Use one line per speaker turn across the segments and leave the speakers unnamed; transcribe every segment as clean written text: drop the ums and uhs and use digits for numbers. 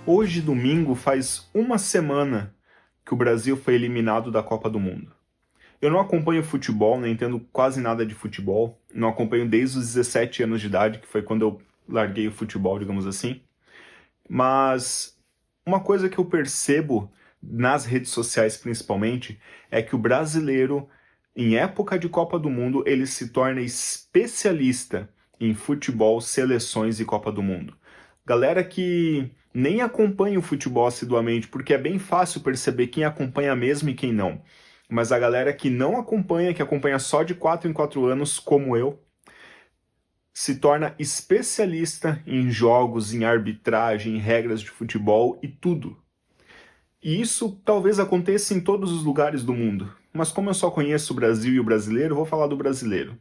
Hoje, domingo, faz uma semana que o Brasil foi eliminado da Copa do Mundo. Eu não acompanho futebol, não entendo quase nada de futebol. Não acompanho desde os 17 anos de idade, que foi quando eu larguei o futebol, digamos assim. Mas uma coisa que eu percebo nas redes sociais principalmente é que o brasileiro, em época de Copa do Mundo, ele se torna especialista em futebol, seleções e Copa do Mundo. Galera que nem acompanha o futebol assiduamente, porque é bem fácil perceber quem acompanha mesmo e quem não. Mas a galera que não acompanha, que acompanha só de 4 em 4 anos, como eu, se torna especialista em jogos, em arbitragem, em regras de futebol e tudo. E isso talvez aconteça em todos os lugares do mundo. Mas como eu só conheço o Brasil e o brasileiro, vou falar do brasileiro.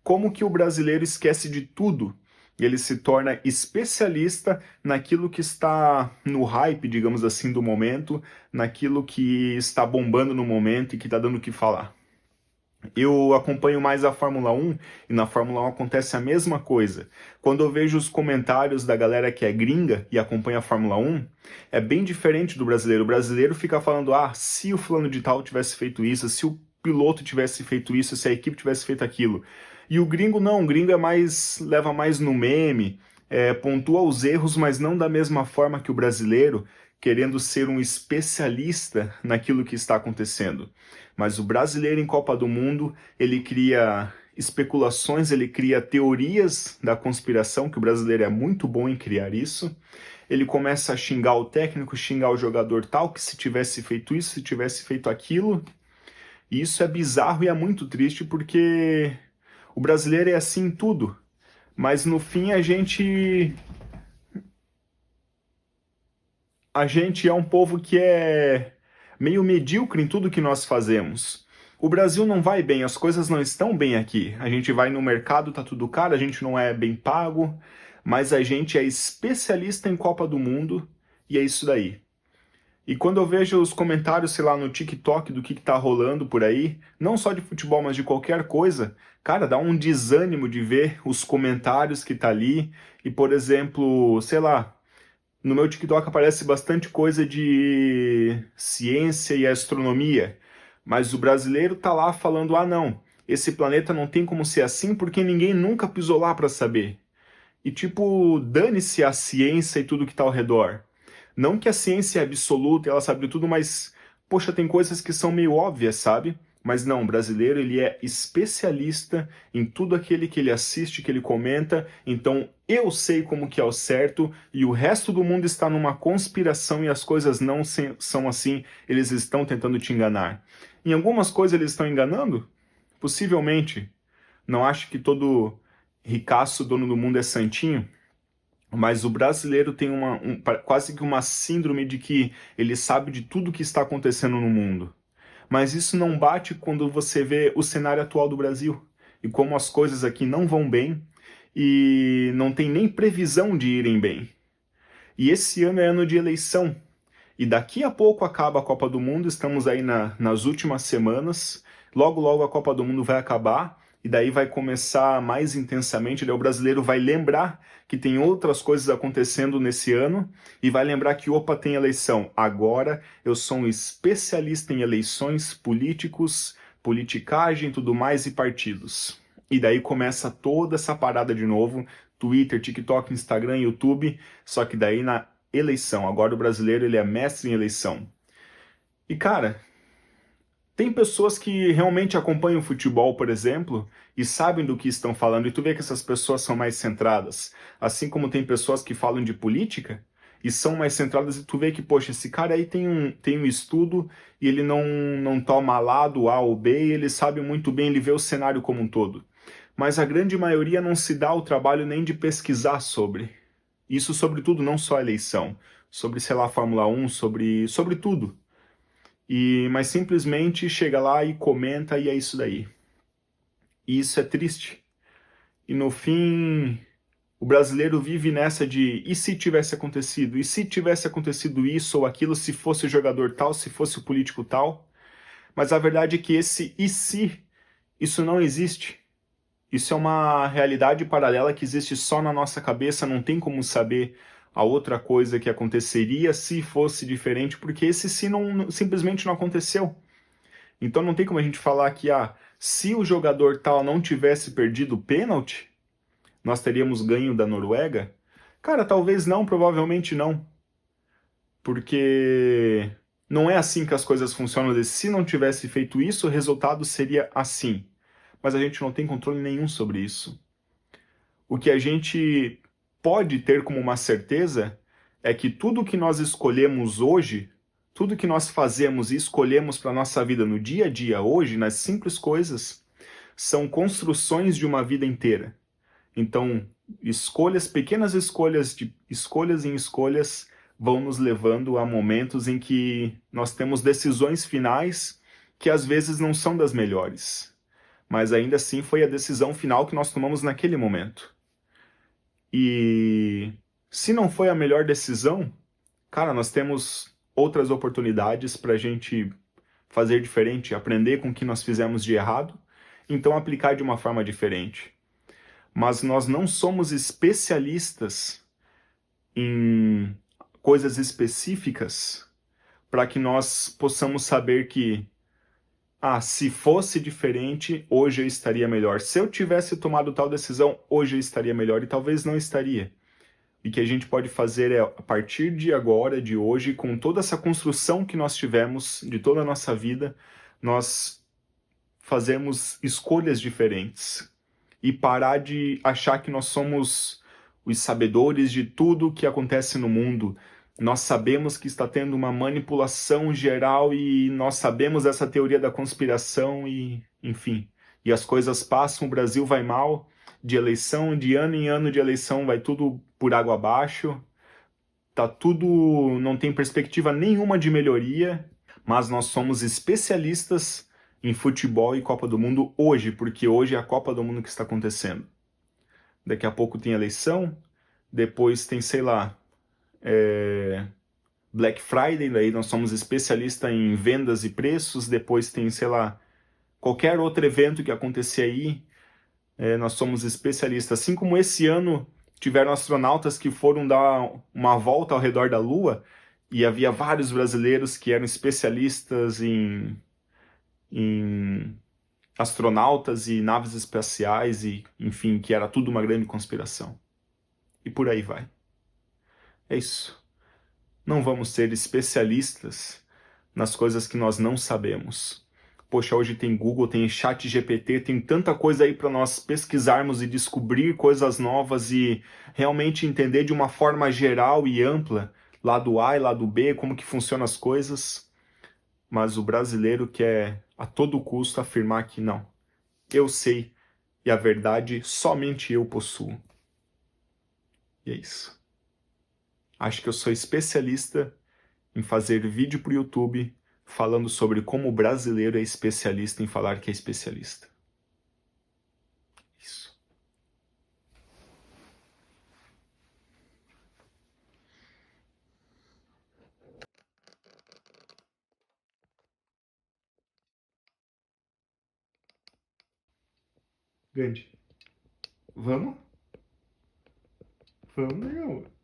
Como que o brasileiro esquece de tudo e ele se torna especialista naquilo que está no hype, digamos assim, do momento, naquilo que está bombando no momento e que está dando o que falar? Eu acompanho mais a Fórmula 1 e na Fórmula 1 acontece a mesma coisa. Quando eu vejo os comentários da galera que é gringa e acompanha a Fórmula 1, é bem diferente do brasileiro. O brasileiro fica falando, se o fulano de tal tivesse feito isso, se o piloto tivesse feito isso, se a equipe tivesse feito aquilo. E o gringo não, o gringo leva mais no meme, pontua os erros, mas não da mesma forma que o brasileiro, querendo ser um especialista naquilo que está acontecendo. Mas o brasileiro em Copa do Mundo, ele cria especulações, ele cria teorias da conspiração, que o brasileiro é muito bom em criar isso. Ele começa a xingar o técnico, xingar o jogador tal, que se tivesse feito isso, se tivesse feito aquilo. E isso é bizarro e é muito triste, porque o brasileiro é assim em tudo. Mas no fim a gente é um povo que é meio medíocre em tudo que nós fazemos. O Brasil não vai bem, as coisas não estão bem aqui. A gente vai no mercado, tá tudo caro, a gente não é bem pago, mas a gente é especialista em Copa do Mundo e é isso daí. E quando eu vejo os comentários, sei lá, no TikTok do que tá rolando por aí, não só de futebol, mas de qualquer coisa, cara, dá um desânimo de ver os comentários que tá ali. E, por exemplo, sei lá, no meu TikTok aparece bastante coisa de ciência e astronomia, mas o brasileiro tá lá falando: não, esse planeta não tem como ser assim porque ninguém nunca pisou lá para saber. E tipo, dane-se a ciência e tudo que tá ao redor. Não que a ciência é absoluta, ela sabe de tudo, mas poxa, tem coisas que são meio óbvias, sabe? Mas não, o brasileiro ele é especialista em tudo aquele que ele assiste, que ele comenta, então eu sei como que é o certo e o resto do mundo está numa conspiração e as coisas não são assim, eles estão tentando te enganar. Em algumas coisas eles estão enganando? Possivelmente. Não acho que todo ricaço, dono do mundo é santinho, mas o brasileiro tem quase que uma síndrome de que ele sabe de tudo que está acontecendo no mundo. Mas isso não bate quando você vê o cenário atual do Brasil e como as coisas aqui não vão bem e não tem nem previsão de irem bem. E esse ano é ano de eleição. E daqui a pouco acaba a Copa do Mundo, estamos aí nas últimas semanas. Logo, logo a Copa do Mundo vai acabar e daí vai começar mais intensamente. Daí o brasileiro vai lembrar que tem outras coisas acontecendo nesse ano e vai lembrar que, opa, tem eleição. Agora eu sou um especialista em eleições, políticos, politicagem, tudo mais e partidos. E daí começa toda essa parada de novo, Twitter, TikTok, Instagram, YouTube, só que daí na eleição. Agora o brasileiro ele é mestre em eleição. E cara, tem pessoas que realmente acompanham o futebol, por exemplo, e sabem do que estão falando, e tu vê que essas pessoas são mais centradas. Assim como tem pessoas que falam de política e são mais centradas, e tu vê que, poxa, esse cara aí tem um estudo e ele não toma lado A ou B, e ele sabe muito bem, ele vê o cenário como um todo. Mas a grande maioria não se dá o trabalho nem de pesquisar sobre. Isso sobre tudo, não só a eleição. Sobre, sei lá, a Fórmula 1, sobre tudo. Mas simplesmente chega lá e comenta e é isso daí. E isso é triste. E no fim, o brasileiro vive nessa de e se tivesse acontecido? E se tivesse acontecido isso ou aquilo, se fosse o jogador tal, se fosse o político tal? Mas a verdade é que esse e se, isso não existe. Isso é uma realidade paralela que existe só na nossa cabeça, não tem como saber a outra coisa que aconteceria se fosse diferente, porque esse se simplesmente não aconteceu. Então não tem como a gente falar que se o jogador tal não tivesse perdido o pênalti, nós teríamos ganho da Noruega? Cara, talvez não, provavelmente não. Porque não é assim que as coisas funcionam. Se não tivesse feito isso, o resultado seria assim. Mas a gente não tem controle nenhum sobre isso. O que a gente pode ter como uma certeza é que tudo que nós escolhemos hoje, tudo que nós fazemos e escolhemos para a nossa vida no dia a dia hoje, nas simples coisas, são construções de uma vida inteira. Então, escolhas, pequenas escolhas, de escolhas em escolhas, vão nos levando a momentos em que nós temos decisões finais que às vezes não são das melhores. Mas ainda assim foi a decisão final que nós tomamos naquele momento. E se não foi a melhor decisão, cara, nós temos outras oportunidades para a gente fazer diferente, aprender com o que nós fizemos de errado, então aplicar de uma forma diferente. Mas nós não somos especialistas em coisas específicas para que nós possamos saber que, se fosse diferente, hoje eu estaria melhor. Se eu tivesse tomado tal decisão, hoje eu estaria melhor e talvez não estaria. E que a gente pode fazer é, a partir de agora, de hoje, com toda essa construção que nós tivemos de toda a nossa vida, nós fazemos escolhas diferentes e parar de achar que nós somos os sabedores de tudo o que acontece no mundo. Nós sabemos que está tendo uma manipulação geral e nós sabemos essa teoria da conspiração e, enfim, e as coisas passam, o Brasil vai mal, de eleição, de ano em ano de eleição, vai tudo por água abaixo, tá tudo, não tem perspectiva nenhuma de melhoria, mas nós somos especialistas em futebol e Copa do Mundo hoje, porque hoje é a Copa do Mundo que está acontecendo. Daqui a pouco tem eleição, depois tem, sei lá, Black Friday, daí nós somos especialistas em vendas e preços, depois tem, sei lá, qualquer outro evento que acontecer aí, nós somos especialistas. Assim como esse ano tiveram astronautas que foram dar uma volta ao redor da Lua, e havia vários brasileiros que eram especialistas em astronautas e naves espaciais e, enfim, que era tudo uma grande conspiração. E por aí vai. É isso. Não vamos ser especialistas nas coisas que nós não sabemos. Poxa, hoje tem Google, tem Chat GPT, tem tanta coisa aí para nós pesquisarmos e descobrir coisas novas e realmente entender de uma forma geral e ampla, lado A e lado B, como que funcionam as coisas. Mas o brasileiro quer a todo custo afirmar que não. Eu sei e a verdade somente eu possuo. E é isso. Acho que eu sou especialista em fazer vídeo para o YouTube falando sobre como o brasileiro é especialista em falar que é especialista. Isso. Grande. Vamos? Vamos, legal.